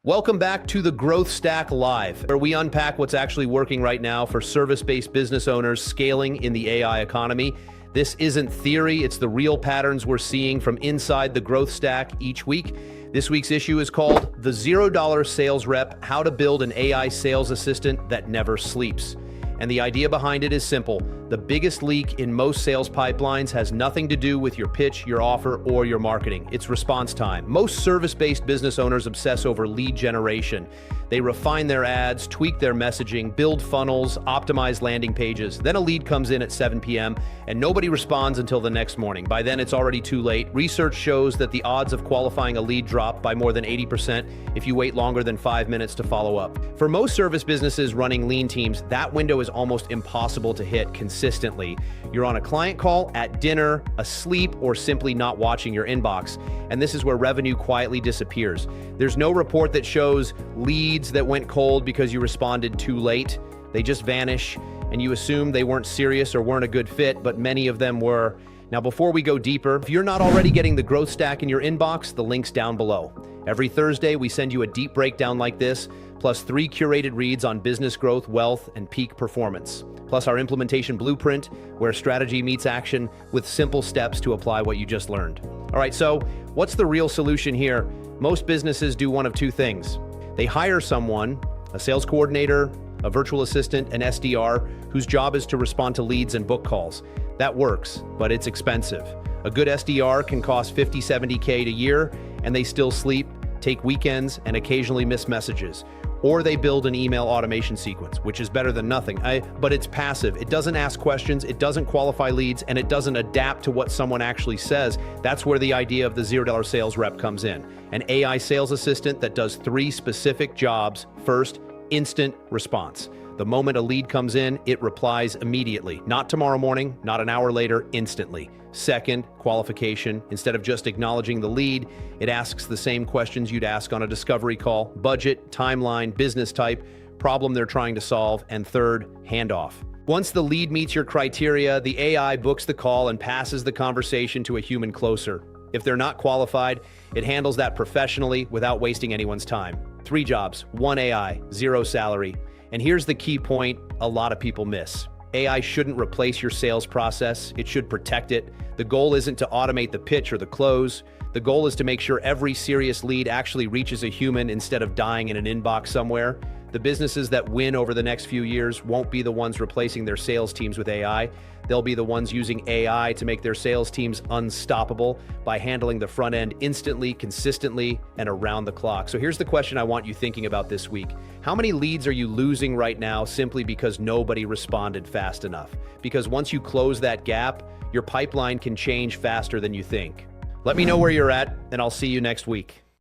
Welcome back to the Growth Stack Live, where we unpack what's actually working right now for service-based business owners scaling in the AI economy. This isn't theory, it's the real patterns we're seeing from inside the Growth Stack each week. This week's issue is called The $0 Sales Rep: How to Build an AI Sales Assistant That Never Sleeps. And the idea behind it is simple. The biggest leak in most sales pipelines has nothing to do with your pitch, your offer, or your marketing. It's response time. Most service-based business owners obsess over lead generation. They refine their ads, tweak their messaging, build funnels, optimize landing pages. Then a lead comes in at 7 p.m. and nobody responds until the next morning. By then, it's already too late. Research shows that the odds of qualifying a lead drop by more than 80% if you wait longer than 5 minutes to follow up. For most service businesses running lean teams, that window is almost impossible to hit consistently. You're on a client call, at dinner, asleep, or simply not watching your inbox. And this is where revenue quietly disappears. There's no report that shows leads that went cold because you responded too late. They just vanish, and you assume they weren't serious or weren't a good fit, but many of them were. Now, before we go deeper, if you're not already getting the Growth Stack in your inbox, the link's down below. Every Thursday, we send you a deep breakdown like this, plus 3 curated reads on business growth, wealth, and peak performance. Plus our implementation blueprint, where strategy meets action with simple steps to apply what you just learned. All right, so what's the real solution here? Most businesses do one of two things. They hire someone, a sales coordinator, a virtual assistant, an SDR, whose job is to respond to leads and book calls. That works, but it's expensive. A good SDR can cost $50, $70K a year, and they still sleep, take weekends, and occasionally miss messages. Or they build an email automation sequence, which is better than nothing, but it's passive. It doesn't ask questions, it doesn't qualify leads, and it doesn't adapt to what someone actually says. That's where the idea of the $0 sales rep comes in. An AI sales assistant that does 3 specific jobs. First, instant response. The moment a lead comes in, it replies immediately. Not tomorrow morning, not an hour later, instantly. Second, qualification. Instead of just acknowledging the lead, it asks the same questions you'd ask on a discovery call: budget, timeline, business type, problem they're trying to solve. And third, handoff. Once the lead meets your criteria, the AI books the call and passes the conversation to a human closer. If they're not qualified, it handles that professionally without wasting anyone's time. 3 jobs, 1 AI, 0 salary. And here's the key point a lot of people miss. AI shouldn't replace your sales process, it should protect it. The goal isn't to automate the pitch or the close. The goal is to make sure every serious lead actually reaches a human instead of dying in an inbox somewhere. The businesses that win over the next few years won't be the ones replacing their sales teams with AI. They'll be the ones using AI to make their sales teams unstoppable by handling the front end instantly, consistently, and around the clock. So here's the question I want you thinking about this week. How many leads are you losing right now simply because nobody responded fast enough? Because once you close that gap, your pipeline can change faster than you think. Let me know where you're at, and I'll see you next week.